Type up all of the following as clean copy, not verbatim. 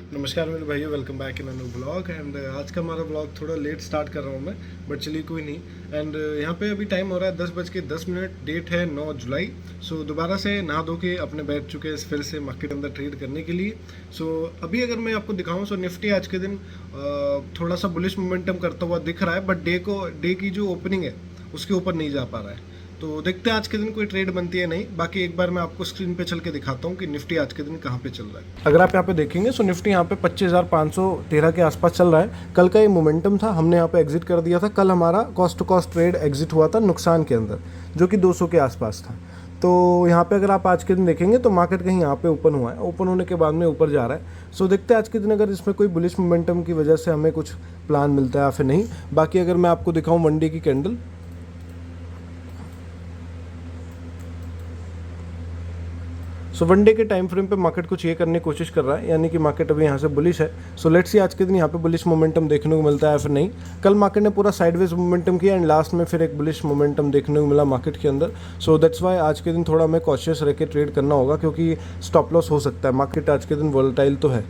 नमस्कार मेरे भाइयों, welcome back in a new blog. And आज का हमारा ब्लॉग थोड़ा लेट स्टार्ट कर रहा हूँ मैं, बट चलिए कोई नहीं। एंड यहाँ पे अभी टाइम हो रहा है 10:10, डेट है 9 जुलाई। सो दोबारा से नहा धो के अपने बैठ चुके हैं फिर से मार्केट अंदर ट्रेड करने के लिए। सो अभी अगर मैं आपको दिखाऊँ सो निफ्टी आज के दिन थोड़ा सा बुलिश मोमेंटम करता हुआ दिख रहा है, बट डे की जो ओपनिंग है उसके ऊपर नहीं जा पा रहा है। तो देखते हैं आज के दिन कोई ट्रेड बनती है नहीं। बाकी एक बार मैं आपको स्क्रीन पे चल के दिखाता हूँ कि निफ्टी आज के दिन कहाँ पे चल रहा है। अगर आप यहाँ पे देखेंगे सो निफ्टी यहाँ पे 25,513 के आसपास चल रहा है। कल का ये मोमेंटम था, हमने यहाँ पे एग्जिट कर दिया था। कल हमारा cost to cost trade exit हुआ था नुकसान के अंदर, जो कि 200 के आसपास था। तो यहाँ पे अगर आप आज के दिन देखेंगे तो मार्केट कहीं यहाँ पे ओपन हुआ है, ओपन होने के बाद में ऊपर जा रहा है। सो देखते हैं आज के दिन अगर इसमें कोई बुलिश मोमेंटम की वजह से हमें कुछ प्लान मिलता है या फिर नहीं। बाकी अगर मैं आपको दिखाऊँ वन डे की कैंडल, सो वन डे के टाइम फ्रेम पे मार्केट कुछ ये करने की कोशिश कर रहा है, यानी कि मार्केट अभी यहाँ से बुलिश है। सो लेट्स सी आज के दिन यहाँ पे बुलिश मोमेंटम देखने को मिलता है फिर नहीं। कल मार्केट ने पूरा साइडवेज मोमेंटम किया एंड लास्ट में फिर एक बुलिश मोमेंटम देखने को मिला मार्केट के अंदर। सो दैट्स वाई आज के दिन थोड़ा हमें कॉशियस रह के ट्रेड करना होगा, क्योंकि स्टॉप लॉस हो सकता है। मार्केट आज के दिन वोलेटाइल तो है।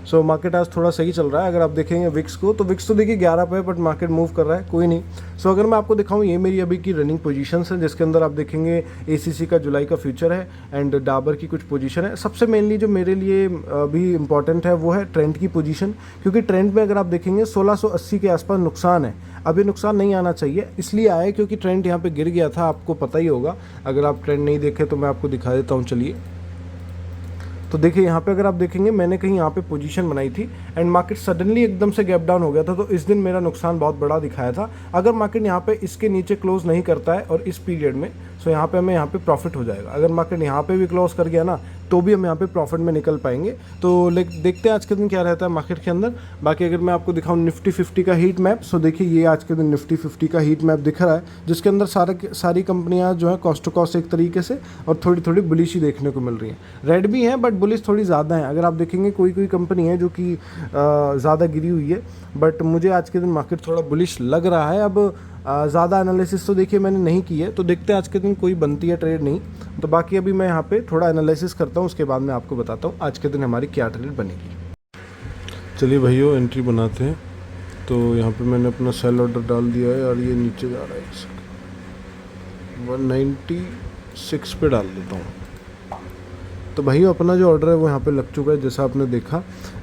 सो मार्केट आज थोड़ा सही चल रहा है। अगर आप देखेंगे विक्स को तो विक्स तो देखिए 11 पे है, बट मार्केट मूव कर रहा है, कोई नहीं। सो अगर मैं आपको दिखाऊं, ये मेरी अभी की रनिंग पोजीशंस है, जिसके अंदर आप देखेंगे एसीसी का जुलाई का फ्यूचर है एंड डाबर की कुछ पोजीशन है। सबसे मेनली जो मेरे लिए अभी इंपॉर्टेंट है वो है ट्रेंड की पोजीशन, क्योंकि ट्रेंड में अगर आप देखेंगे 1680 के आसपास नुकसान है। अभी नुकसान नहीं आना चाहिए, इसलिए आया क्योंकि ट्रेंड यहाँ पे गिर गया था, आपको पता ही होगा। अगर आप ट्रेंड नहीं देखे तो मैं आपको दिखा देता हूँ, चलिए। तो देखिए यहाँ पे अगर आप देखेंगे मैंने कहीं यहाँ पे पोजीशन बनाई थी एंड मार्केट सडनली एकदम से गैप डाउन हो गया था, तो इस दिन मेरा नुकसान बहुत बड़ा दिखाया था। अगर मार्केट यहाँ पे इसके नीचे क्लोज नहीं करता है और इस पीरियड में, सो यहाँ पे हमें यहाँ पे प्रॉफिट हो जाएगा। अगर मार्केट यहाँ पे भी क्लोज कर गया ना, तो भी हम यहाँ पे प्रॉफिट में निकल पाएंगे। तो देखते हैं आज के दिन क्या रहता है मार्केट के अंदर। बाकी अगर मैं आपको दिखाऊँ निफ्टी 50 का हीट मैप, सो देखिए ये आज के दिन निफ्टी 50 का हीट मैप दिख रहा है, जिसके अंदर सारी कंपनियां जो है कॉस्ट टू कॉस्ट एक तरीके से और थोड़ी थोड़ी बुलिश ही देखने को मिल रही हैं। रेड भी है बट बुलिश थोड़ी ज़्यादा है। अगर आप देखेंगे कोई कंपनी है जो कि ज़्यादा गिरी हुई है, बट मुझे आज के दिन मार्केट थोड़ा बुलिश लग रहा है। अब ज़्यादा एनालिसिस तो देखिए मैंने नहीं की है, तो देखते हैं आज के दिन कोई बनती है ट्रेड नहीं। तो बाकी अभी मैं यहाँ पे थोड़ा एनालिसिस करता हूँ, उसके बाद मैं आपको बताता हूँ आज के दिन हमारी क्या ट्रेड बनेगी। चलिए भैया एंट्री बनाते हैं। तो यहाँ पे मैंने अपना सेल ऑर्डर डाल दिया है और ये नीचे जा रहा है, 196 पे डाल देता हूँ। तो भैया अपना जो ऑर्डर है वो यहाँ पे लग चुका है, जैसा आपने देखा।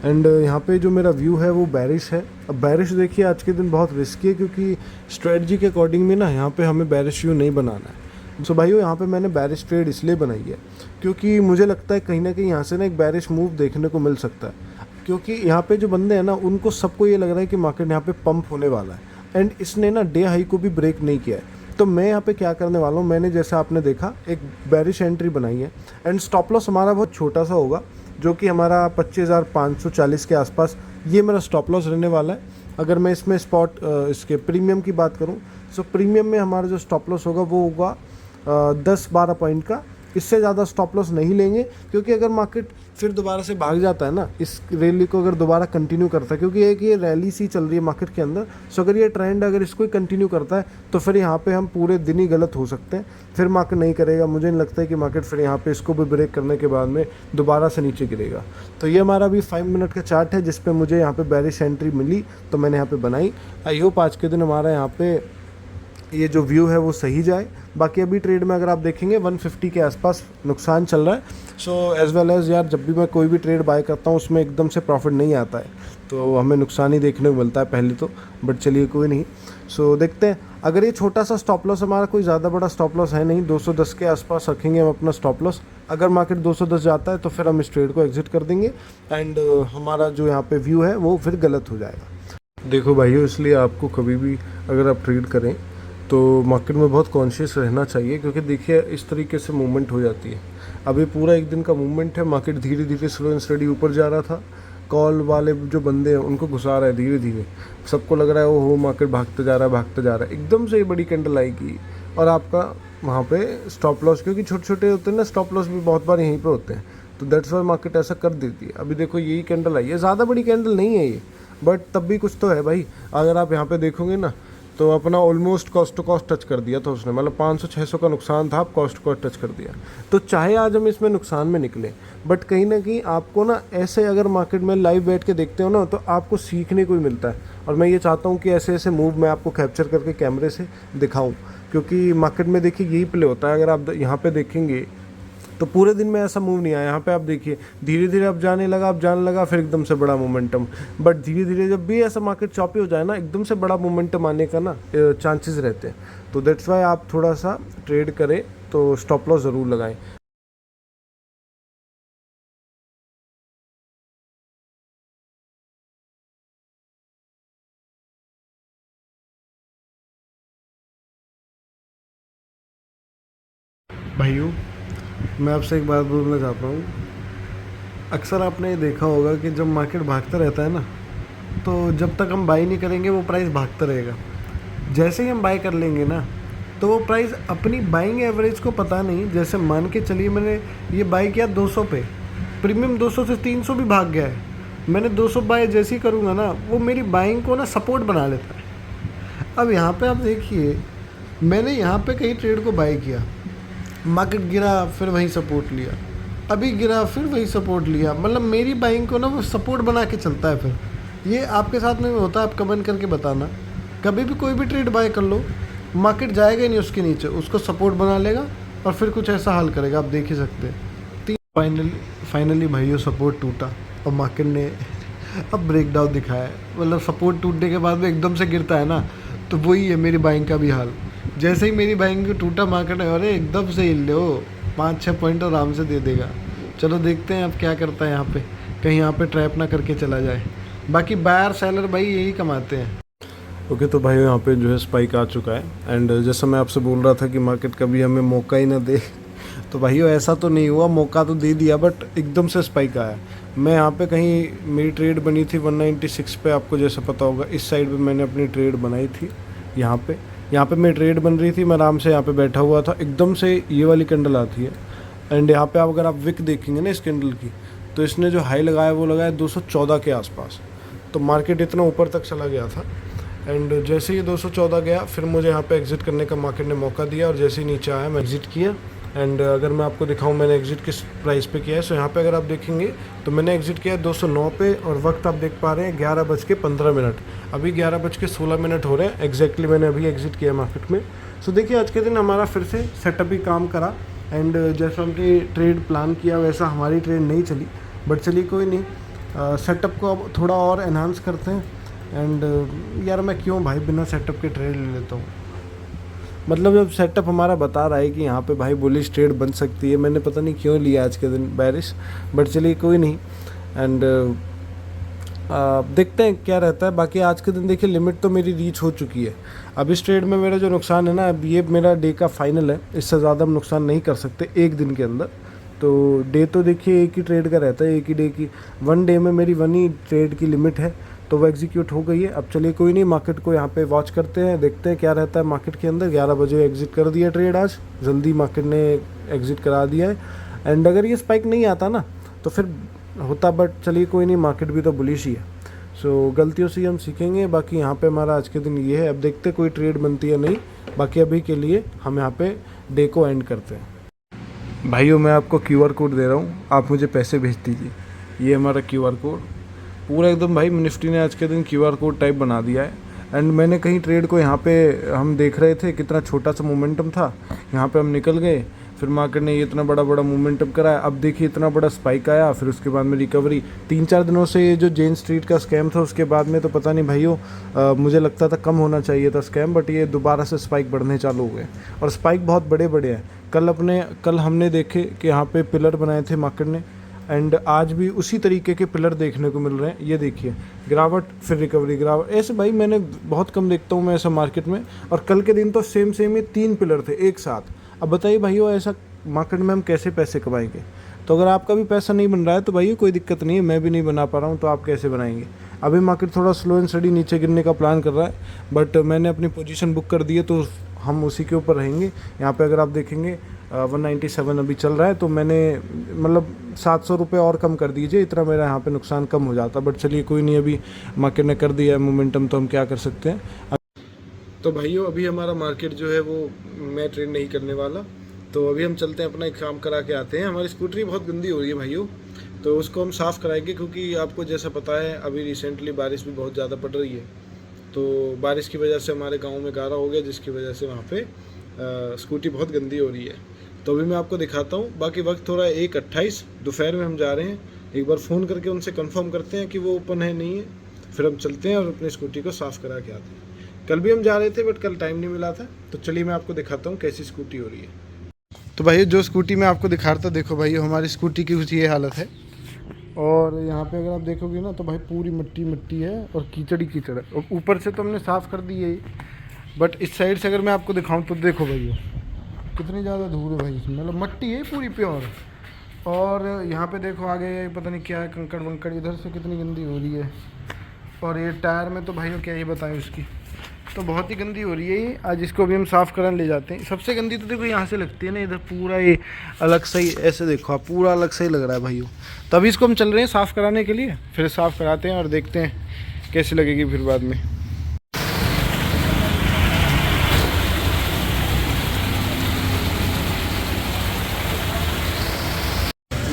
एंड यहाँ पे जो मेरा व्यू है वो बैरिश है। अब बैरिश देखिए आज के दिन बहुत रिस्की है, क्योंकि स्ट्रेटजी के अकॉर्डिंग में ना यहाँ पे हमें बैरिश व्यू नहीं बनाना है। सो भाइयों यहाँ पे मैंने बैरिश ट्रेड इसलिए बनाई है क्योंकि मुझे लगता है कहीं ना कहीं यहाँ से ना एक बैरिश मूव देखने को मिल सकता है, क्योंकि यहाँ पे जो बंदे हैं ना उनको सबको ये लग रहा है कि मार्केट यहाँ पे पंप होने वाला है एंड इसने ना डे हाई को भी ब्रेक नहीं किया है। तो मैं यहाँ पे क्या करने वाला हूँ, मैंने जैसा आपने देखा एक बैरिश एंट्री बनाई है एंड स्टॉप लॉस हमारा बहुत छोटा सा होगा, जो कि हमारा 25,540 के आसपास ये मेरा स्टॉप लॉस रहने वाला है। अगर मैं इसमें स्पॉट इसके प्रीमियम की बात करूँ, सो प्रीमियम में हमारा जो स्टॉप लॉस होगा वो होगा 10-12 पॉइंट का। इससे ज़्यादा स्टॉप लॉस नहीं लेंगे, क्योंकि अगर मार्केट फिर दोबारा से भाग जाता है ना, इस रैली को अगर दोबारा कंटिन्यू करता है, क्योंकि एक ये रैली सी चल रही है मार्केट के अंदर। सो अगर ये ट्रेंड अगर इसको ही कंटिन्यू करता है तो फिर यहाँ पे हम पूरे दिन ही गलत हो सकते हैं, फिर मार्केट नहीं करेगा। मुझे नहीं लगता है कि मार्केट फिर यहाँ पे इसको भी ब्रेक करने के बाद में दोबारा से नीचे गिरेगा। तो ये हमारा अभी 5 मिनट का चार्ट है, जिस पे मुझे यहाँ पे बैरिश एंट्री मिली तो मैंने यहाँ पे बनाई। आई होप आज के दिन हमारा यहाँ पे ये जो व्यू है वो सही जाए। बाकी अभी ट्रेड में अगर आप देखेंगे 150 के आसपास नुकसान चल रहा है। सो एज़ वेल एज़ यार, जब भी मैं कोई भी ट्रेड बाय करता हूँ उसमें एकदम से प्रॉफिट नहीं आता है, तो हमें नुकसान ही देखने को मिलता है पहले तो। बट चलिए कोई नहीं। सो देखते हैं। अगर ये छोटा सा स्टॉप लॉस, हमारा कोई ज़्यादा बड़ा स्टॉप लॉस है नहीं, 210 के आसपास रखेंगे हम अपना स्टॉप लॉस। अगर मार्केट 210 जाता है तो फिर हम इस ट्रेड को एग्जिट कर देंगे एंड हमारा जो यहाँ पे व्यू है वो फिर गलत हो जाएगा। देखो भाइयों, इसलिए आपको कभी भी अगर आप ट्रेड करें तो मार्केट में बहुत कॉन्शियस रहना चाहिए, क्योंकि देखिए इस तरीके से मूवमेंट हो जाती है। अभी पूरा एक दिन का मूवमेंट है, मार्केट धीरे धीरे स्लो एंड स्टडी ऊपर जा रहा था। कॉल वाले जो बंदे हैं उनको घुसा रहा है धीरे धीरे, सबको लग रहा है वो मार्केट भागते जा रहा है। एकदम से ये बड़ी कैंडल आएगी और आपका वहाँ पे स्टॉप लॉस, क्योंकि छोटे छोटे होते हैं ना स्टॉप लॉस भी बहुत बार यहीं पे होते हैं, तो दैट्स वाई मार्केट ऐसा कर देती है। अभी देखो यही कैंडल आई है, ज़्यादा बड़ी कैंडल नहीं है ये, बट तब भी कुछ तो है भाई। अगर आप यहाँ पे देखोगे ना तो अपना almost cost to cost touch कर दिया था उसने, मतलब 500-600 का नुकसान था, आप कॉस्ट टू कॉस्ट टच कर दिया। तो चाहे आज हम इसमें नुकसान में निकले, बट कहीं ना कहीं आपको ना ऐसे अगर मार्केट में लाइव बैठ के देखते हो ना, तो आपको सीखने को ही मिलता है। और मैं ये चाहता हूँ कि ऐसे ऐसे मूव मैं आपको कैप्चर करके कैमरे से दिखाऊँ, क्योंकि मार्केट में देखिए यही प्ले होता है। अगर आप यहाँ पे देखेंगे तो पूरे दिन में ऐसा मूव नहीं आया। यहाँ पे आप देखिए धीरे धीरे अब जाने लगा, फिर एकदम से बड़ा मोमेंटम। बट धीरे धीरे जब भी ऐसा मार्केट चॉपी हो जाए ना, एकदम से बड़ा मोमेंटम आने का ना चांसेस रहते हैं। तो दैट्स वाई आप थोड़ा सा ट्रेड करें तो स्टॉप लॉस ज़रूर लगाएं। भाइयों, मैं आपसे एक बात बोलना चाहता हूँ। अक्सर आपने ये देखा होगा कि जब मार्केट भागता रहता है ना, तो जब तक हम बाई नहीं करेंगे वो प्राइस भागता रहेगा। जैसे ही हम बाई कर लेंगे ना, तो वो प्राइस अपनी बाइंग एवरेज को पता नहीं, जैसे मान के चलिए मैंने ये बाई किया 200 पे, प्रीमियम 200 से 300 भी भाग गया है, मैंने 200 बाई जैसे ही करूँगा ना, वो मेरी बाइंग को ना सपोर्ट बना लेता है। अब यहाँ पे आप देखिए, मैंने यहाँ पे कई ट्रेड को बाई किया, मार्केट गिरा फिर वही सपोर्ट लिया, अभी गिरा फिर वही सपोर्ट लिया, मतलब मेरी बाइंग को ना वो सपोर्ट बना के चलता है। फिर ये आपके साथ में होता है, आप कमेंट करके बताना। कभी भी कोई भी ट्रेड बाय कर लो, मार्केट जाएगा ही नहीं उसके नीचे, उसको सपोर्ट बना लेगा और फिर कुछ ऐसा हाल करेगा, आप देख ही सकते हैं। फाइनली भाइयों सपोर्ट टूटा और मार्केट ने अब ब्रेकडाउन दिखाया है। मतलब सपोर्ट टूटने के बाद में एकदम से गिरता है ना, तो वही है मेरी बाइंग का भी हाल। जैसे ही मेरी बाइंग टूटा मार्केट है, अरे एकदम से हिल लो, 5-6 पॉइंट आराम से दे देगा। चलो देखते हैं अब क्या करता है यहाँ पे, कहीं यहाँ पे ट्रैप ना करके चला जाए। बाकी बायर सेलर भाई यही कमाते हैं। ओके तो भाई यहाँ पे जो है स्पाइक आ चुका है, एंड जैसा मैं आपसे बोल रहा था कि मार्केट कभी हमें मौका ही ना दे, तो भाइयों ऐसा तो नहीं हुआ, मौका तो दे दिया बट एकदम से स्पाइक आया। मैं यहाँ पे कहीं मेरी ट्रेड बनी थी 196 पे, आपको जैसा पता होगा इस साइड पे मैंने अपनी ट्रेड बनाई थी। यहाँ पे मेरी ट्रेड बन रही थी, मैं आराम से यहाँ पे बैठा हुआ था, एकदम से ये वाली कैंडल आती है। एंड यहाँ पे अगर आप विक देखेंगे ना इस कैंडल की, तो इसने जो हाई लगाया वो लगाया 214 के आसपास, तो मार्केट इतना ऊपर तक चला गया था। एंड जैसे ही 214 गया, फिर मुझे यहाँ पे एग्ज़िट करने का मार्केट ने मौका दिया, और जैसे ही नीचे आया मैं एग्ज़िट किया। एंड अगर मैं आपको दिखाऊं मैंने एग्ज़िट किस प्राइस पे किया है, सो यहाँ पे अगर आप देखेंगे तो मैंने एग्ज़िट किया 209 पे, और वक्त आप देख पा रहे हैं 11:15। अभी 11:16 हो रहे हैं एग्जैक्टली, मैंने अभी एग्ज़िट किया मार्केट में। सो देखिए आज के दिन हमारा फिर से सेटअप ही काम करा, एंड जैसा हमने ट्रेड प्लान किया वैसा हमारी ट्रेड नहीं चली, बट चलिए कोई नहीं, सेटअप को अब थोड़ा और एनहांस करते हैं। एंड यार मैं क्यों भाई बिना सेटअप के ट्रेड ले लेता हूँ, मतलब जब सेटअप हमारा बता रहा है कि यहाँ पे भाई बुलिश ट्रेड बन सकती है, मैंने पता नहीं क्यों लिया आज के दिन बैरिश, बट चलिए कोई नहीं। एंड देखते हैं क्या रहता है। बाकी आज के दिन देखिए लिमिट तो मेरी रीच हो चुकी है। अब इस ट्रेड में मेरा जो नुकसान है ना, अब ये मेरा डे का फाइनल है, इससे ज़्यादा हम नुकसान नहीं कर सकते एक दिन के अंदर। तो डे तो देखिए एक ही ट्रेड का रहता है, एक ही डे की, 1 डे में मेरी 1 ही ट्रेड की लिमिट है, तो वो एग्जीक्यूट हो गई है। अब चलिए कोई नहीं, मार्केट को यहाँ पे वॉच करते हैं, देखते हैं क्या रहता है मार्केट के अंदर। 11 बजे एग्जिट कर दिया ट्रेड, आज जल्दी मार्केट ने एग्जिट करा दिया है। एंड अगर ये स्पाइक नहीं आता ना तो फिर होता, बट चलिए कोई नहीं, मार्केट भी तो बुलिश ही है। सो गलतियों से हम सीखेंगे। बाकी यहाँ पे हमारा आज के दिन ये है, अब देखते कोई ट्रेड बनती है नहीं। बाकी अभी के लिए हम यहाँ पे डे को एंड करते हैं। भाइयों मैं आपको QR कोड दे रहा हूँ, आप मुझे पैसे भेज दीजिए। ये हमारा QR कोड पूरा एकदम भाई निफ्टी ने आज के दिन QR कोड टाइप बना दिया है। एंड मैंने कहीं ट्रेड को यहाँ पे हम देख रहे थे कितना छोटा सा मोमेंटम था, यहाँ पे हम निकल गए, फिर मार्केट ने ये इतना बड़ा मोमेंटम कराया। अब देखिए इतना बड़ा स्पाइक आया, फिर उसके बाद में रिकवरी। 3-4 दिनों से ये जो जेन स्ट्रीट का स्कैम था उसके बाद में तो पता नहीं भाइयों, मुझे लगता था कम होना चाहिए था स्कैम, बट ये दोबारा से स्पाइक बढ़ने चालू हो गए, और स्पाइक बहुत बड़े हैं। कल हमने देखे कि यहाँ पे पिलर बनाए थे मार्केट ने, एंड आज भी उसी तरीके के पिलर देखने को मिल रहे हैं। ये देखिए गिरावट फिर रिकवरी, गिरावट, ऐसे भाई मैंने बहुत कम देखता हूँ मैं ऐसा मार्केट में। और कल के दिन तो सेम ये 3 पिलर थे एक साथ। अब बताइए भाइयों ऐसा मार्केट में हम कैसे पैसे कमाएंगे। तो अगर आपका भी पैसा नहीं बन रहा है तो भाइयों कोई दिक्कत नहीं है, मैं भी नहीं बना पा रहा हूँ, तो आप कैसे बनाएंगे। अभी मार्केट थोड़ा स्लो एंड स्टडी नीचे गिरने का प्लान कर रहा है, बट मैंने अपनी पोजीशन बुक कर दी है, तो हम उसी के ऊपर रहेंगे। यहाँ पे अगर आप देखेंगे 197 अभी चल रहा है, तो मैंने मतलब 700 रुपये और कम कर दीजिए, इतना मेरा यहाँ पे नुकसान कम हो जाता। बट चलिए कोई नहीं, अभी मार्केट ने कर दिया है मोमेंटम, तो हम क्या कर सकते हैं। तो भाइयों अभी हमारा मार्केट जो है वो मैं ट्रेड नहीं करने वाला, तो अभी हम चलते हैं अपना एक काम करा के आते हैं। हमारी स्कूटरी बहुत गंदी हो रही है भाइयों, तो उसको हम साफ़ कराएंगे, क्योंकि आपको जैसा पता है अभी रिसेंटली बारिश भी बहुत ज़्यादा पड़ रही है। तो बारिश की वजह से हमारे गांव में गारा हो गया, जिसकी वजह से वहाँ पे स्कूटी बहुत गंदी हो रही है। तो अभी मैं आपको दिखाता हूँ। बाकी वक्त थोड़ा 1:28 दोपहर में हम जा रहे हैं। एक बार फ़ोन करके उनसे कंफर्म करते हैं कि वो ओपन है नहीं है, फिर हम चलते हैं और अपनी स्कूटी को साफ़ करा के आते हैं। कल भी हम जा रहे थे बट कल टाइम नहीं मिला था। तो चलिए मैं आपको दिखाता हूँ कैसी स्कूटी हो रही है। तो भाई जो स्कूटी मैं आपको दिखा रहा था, देखो भाई हमारी स्कूटी की कुछ ये हालत है। और यहाँ पे अगर आप देखोगे ना तो भाई पूरी मिट्टी मिट्टी है और कीचड़ ही कीचड़ है। और ऊपर से तो हमने साफ़ कर दी है, बट इस साइड से अगर मैं आपको दिखाऊं तो देखो भाई कितनी ज़्यादा धूल है भाई इसमें, मतलब मिट्टी है पूरी प्योर। और यहाँ पे देखो आगे पता नहीं क्या है, कंकड़ वंकड़ इधर से कितनी गंदी हो रही है। और ये टायर में तो भाई क्या ही बताएं उसकी, तो बहुत ही गंदी हो रही है ये। आज इसको भी हम साफ़ कराने ले जाते हैं। सबसे गंदी तो देखो यहाँ से लगती है ना, इधर पूरा ये अलग सही ऐसे देखो आप, पूरा अलग सही लग रहा है भाइयों। तभी इसको हम चल रहे हैं साफ़ कराने के लिए, फिर साफ़ कराते हैं और देखते हैं कैसी लगेगी फिर बाद में।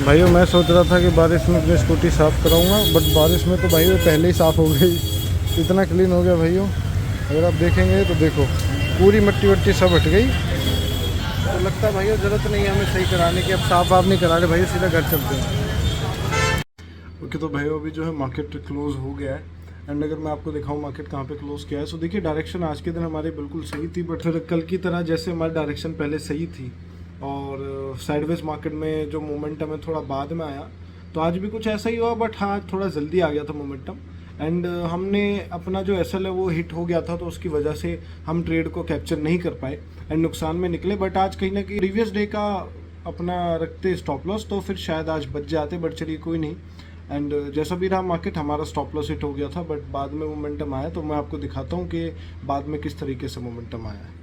भाइयों मैं सोच रहा था कि बारिश में अपनी स्कूटी साफ़ कराऊंगा, बट बारिश में तो भाइयों पहले ही साफ़ हो गई, इतना क्लीन हो गया भाइयों। अगर आप देखेंगे तो देखो पूरी मिट्टी वट्टी सब हट गई। तो लगता है भाइयों ज़रूरत नहीं है हमें सही कराने की, अब साफ़ आप नहीं करा रहे भाइयों, सीधा घर चलते हैं। ओके तो भाइयों अभी जो है मार्केट क्लोज़ हो गया है। एंड अगर मैं आपको दिखाऊं मार्केट कहाँ पे क्लोज़ किया है, सो देखिए डायरेक्शन आज के दिन हमारी बिल्कुल सही थी, बट फिर कल की तरह जैसे हमारी डायरेक्शन पहले सही थी और साइडवेज मार्केट में जो मोमेंटम है थोड़ा बाद में आया, तो आज भी कुछ ऐसा ही हुआ। बट हाँ थोड़ा जल्दी आ गया था मोमेंटम। एंड हमने अपना जो एसएल है वो हिट हो गया था, तो उसकी वजह से हम ट्रेड को कैप्चर नहीं कर पाए एंड नुकसान में निकले। बट आज कहीं ना कहीं प्रीवियस डे का अपना रखते स्टॉप लॉस, तो फिर शायद आज बच जाते, बट चलिए कोई नहीं। एंड जैसा भी रहा मार्केट, हमारा स्टॉप लॉस हिट हो गया था, बट बाद में मोमेंटम आया। तो मैं आपको दिखाता हूँ कि बाद में किस तरीके से मोमेंटम आया है।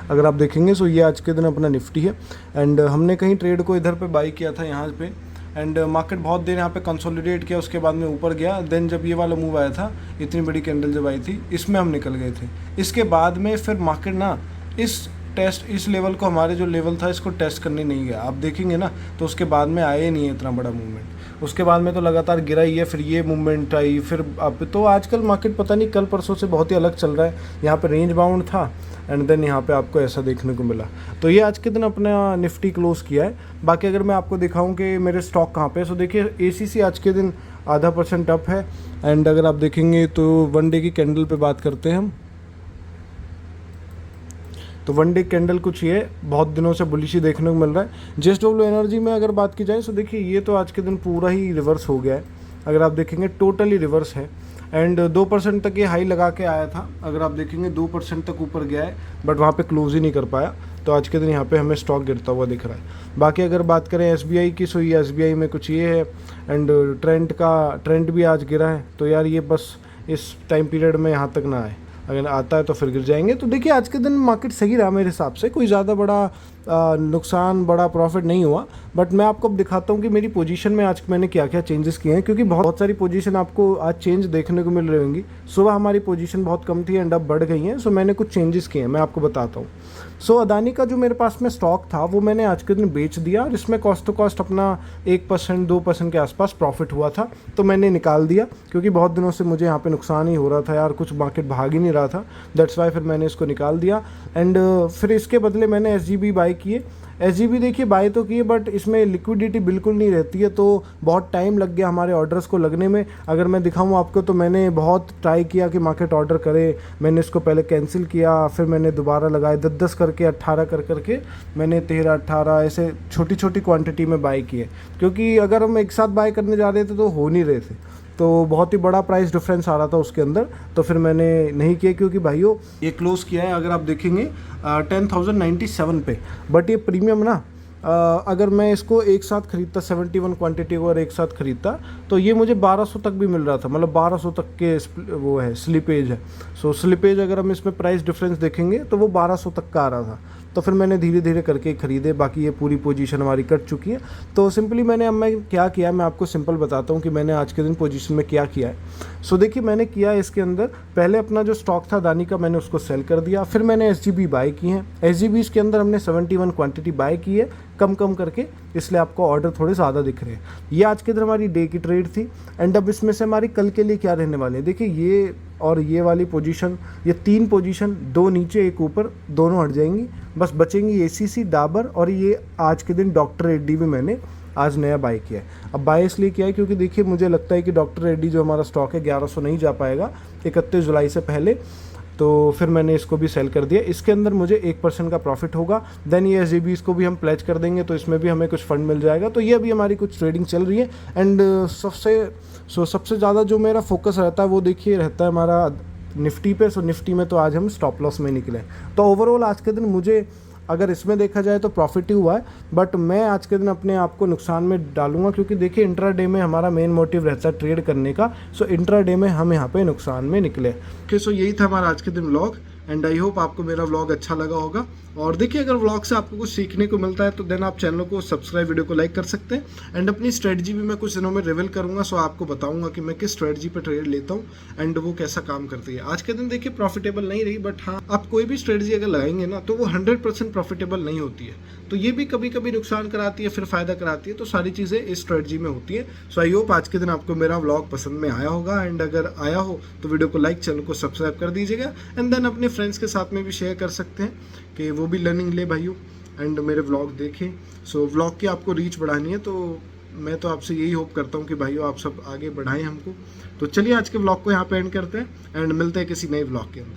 अगर आप देखेंगे सो ये आज के दिन अपना निफ्टी है। एंड हमने कहीं ट्रेड को इधर पे बाई किया था यहाँ पे, एंड मार्केट बहुत देर यहाँ पे कंसोलिडेट किया, उसके बाद में ऊपर गया। देन जब ये वाला मूव आया था, इतनी बड़ी कैंडल जब आई थी, इसमें हम निकल गए थे। इसके बाद में फिर मार्केट ना इस लेवल को, हमारे जो लेवल था इसको टेस्ट करने नहीं गया। आप देखेंगे ना तो उसके बाद में आया ही नहीं है इतना बड़ा मूवमेंट। उसके बाद में तो लगातार गिरा ही है, फिर ये मूवमेंट आई, फिर अब तो आजकल मार्केट पता नहीं कल परसों से बहुत ही अलग चल रहा है। यहाँ पे रेंज बाउंड था एंड देन यहाँ पे आपको ऐसा देखने को मिला। तो ये आज के दिन अपना निफ्टी क्लोज किया है। बाकी अगर मैं आपको दिखाऊं कि मेरे स्टॉक कहाँ पे है, सो देखिए एसीसी आज के दिन 0.5% अप है। एंड अगर आप देखेंगे तो वन डे की कैंडल पे बात करते हैं हम, तो वन डे कैंडल कुछ ये बहुत दिनों से बुलिश ही देखने को मिल रहा है। जेएसडब्ल्यू एनर्जी में अगर बात की जाए तो देखिए ये तो आज के दिन पूरा ही रिवर्स हो गया है। अगर आप देखेंगे टोटली रिवर्स है एंड 2% तक ये हाई लगा के आया था। अगर आप देखेंगे 2% तक ऊपर गया है, बट वहाँ पे क्लोज ही नहीं कर पाया। तो आज के दिन यहाँ पे हमें स्टॉक गिरता हुआ दिख रहा है। बाकी अगर बात करें एसबीआई की, सो ये एसबीआई में कुछ ये है एंड ट्रेंड भी आज गिरा है। तो यार ये बस इस टाइम पीरियड में यहाँ तक ना आए, अगर आता है तो फिर गिर जाएंगे। तो देखिए आज के दिन मार्केट सही रहा मेरे हिसाब से, कोई ज़्यादा बड़ा नुकसान बड़ा प्रॉफिट नहीं हुआ। बट मैं आपको अब दिखाता हूँ कि मेरी पोजीशन में आज मैंने क्या क्या चेंजेस किए हैं, क्योंकि बहुत सारी पोजीशन आपको आज चेंज देखने को मिल रही होंगी। सुबह हमारी पोजीशन बहुत कम थी एंड अब बढ़ गई हैं, सो मैंने कुछ चेंजेस किए हैं, मैं आपको बताता हूँ। सो अदानी का जो मेरे पास में स्टॉक था वो मैंने आज के दिन बेच दिया और इसमें कॉस्ट टू कॉस्ट अपना 1% 2% के आसपास प्रॉफिट हुआ था, तो मैंने निकाल दिया। क्योंकि बहुत दिनों से मुझे यहाँ पे नुकसान ही हो रहा था यार, कुछ मार्केट भाग ही नहीं रहा था, दैट्स वाई फिर मैंने इसको निकाल दिया। एंड फिर इसके बदले मैंने एसजीबी बाई किए। एसजीबी देखिए बाई तो किए, बट इसमें लिक्विडिटी बिल्कुल नहीं रहती है, तो बहुत टाइम लग गया हमारे ऑर्डर्स को लगने में। अगर मैं दिखाऊं आपको तो मैंने बहुत ट्राई किया कि मार्केट ऑर्डर करे, मैंने इसको पहले कैंसिल किया, फिर मैंने दोबारा लगाए 10-10 करके 18 करके मैंने 13-18 ऐसे छोटी छोटी क्वांटिटी में बाई किए। क्योंकि अगर हम एक साथ बाय करने जा रहे थे तो हो नहीं रहे थे, तो बहुत ही बड़ा प्राइस डिफरेंस आ रहा था उसके अंदर, तो फिर मैंने नहीं किया। क्योंकि भाइयों ये क्लोज़ किया है अगर आप देखेंगे 10,097 पे, बट ये प्रीमियम ना अगर मैं इसको एक साथ खरीदता 71 क्वांटिटी को और एक साथ खरीदता तो ये मुझे 1200 तक भी मिल रहा था, मतलब 1200 तक के वो है स्लिपेज है। सो स्लिपेज अगर हम इसमें प्राइस डिफरेंस देखेंगे तो वो 1200 तक का आ रहा था। तो फिर मैंने धीरे धीरे करके ख़रीदे। बाकी ये पूरी पोजीशन हमारी कट चुकी है। तो सिंपली मैं क्या किया, मैं आपको सिंपल बताता हूँ कि मैंने आज के दिन पोजीशन में क्या किया है। सो देखिए मैंने किया है इसके अंदर, पहले अपना जो स्टॉक था अदानी का मैंने उसको सेल कर दिया। फिर मैंने SGB बाय की हैं। SGBs के अंदर हमने 71 क्वांटिटी बाय की है कम करके, इसलिए आपको ऑर्डर थोड़े ज़्यादा दिख रहे हैं। ये आज के दिन हमारी डे की ट्रेड थी। एंड अब इसमें से हमारी कल के लिए क्या रहने वाले हैं, देखिए ये और ये वाली पोजीशन, ये 3 पोजीशन, 2 नीचे 1 ऊपर, दोनों हट जाएंगी। बस बचेंगी ACC, डाबर और ये आज के दिन डॉक्टर रेड्डी भी मैंने आज नया बाय किया है। अब बाय इसलिए किया है क्योंकि देखिए मुझे लगता है कि डॉक्टर रेड्डी जो हमारा स्टॉक है 1100 नहीं जा पाएगा 31 जुलाई से पहले, तो फिर मैंने इसको भी सेल कर दिया। इसके अंदर मुझे 1% का प्रॉफिट होगा। देन ये SGBs को भी हम प्लेज कर देंगे, तो इसमें भी हमें कुछ फंड मिल जाएगा। तो ये अभी हमारी कुछ ट्रेडिंग चल रही है। एंड सबसे ज़्यादा जो मेरा फोकस रहता है वो देखिए रहता है हमारा निफ्टी पे। सो निफ्टी में तो आज हम स्टॉप लॉस में निकले। तो ओवरऑल आज के दिन मुझे अगर इसमें देखा जाए तो प्रॉफिट ही हुआ है, बट मैं आज के दिन अपने आप को नुकसान में डालूंगा क्योंकि देखिए इंट्राडे में हमारा मेन मोटिव रहता है ट्रेड करने का। सो इंट्राडे में हम यहाँ पे नुकसान में निकले। ओके, सो यही था हमारा आज के दिन व्लॉग। एंड आई होप आपको मेरा व्लॉग अच्छा लगा होगा। और देखिए अगर व्लॉग से आपको कुछ सीखने को मिलता है तो देन आप चैनल को सब्सक्राइब, वीडियो को लाइक कर सकते हैं। एंड अपनी स्ट्रेटजी भी मैं कुछ दिनों में रिवील करूंगा। सो आपको बताऊंगा कि मैं किस स्ट्रेटजी पे ट्रेड लेता हूँ एंड वो कैसा काम करती है। आज के दिन देखिए प्रॉफिटेबल नहीं रही, बट हाँ आप कोई भी स्ट्रेटजी अगर लगाएंगे ना तो वो 100% प्रॉफिटेबल नहीं होती है। तो ये भी कभी कभी नुकसान कराती है, फिर फायदा कराती है। तो सारी चीज़ें इस स्ट्रेटजी में होती है। सो आई होप आज के दिन आपको मेरा व्लॉग पसंद में आया होगा। एंड अगर आया हो तो वीडियो को लाइक, चैनल को सब्सक्राइब कर दीजिएगा। एंड देन अपने फ्रेंड्स के साथ में भी शेयर कर सकते हैं कि वो भी लर्निंग ले भाइयों एंड मेरे व्लॉग देखें। सो व्लॉग की आपको रीच बढ़ानी है, तो मैं तो आपसे यही होप करता हूँ कि भाइयों आप सब आगे बढ़ाएं हमको। तो चलिए आज के व्लॉग को यहाँ पे एंड करते हैं एंड मिलते हैं किसी नए व्लॉग के अंदर।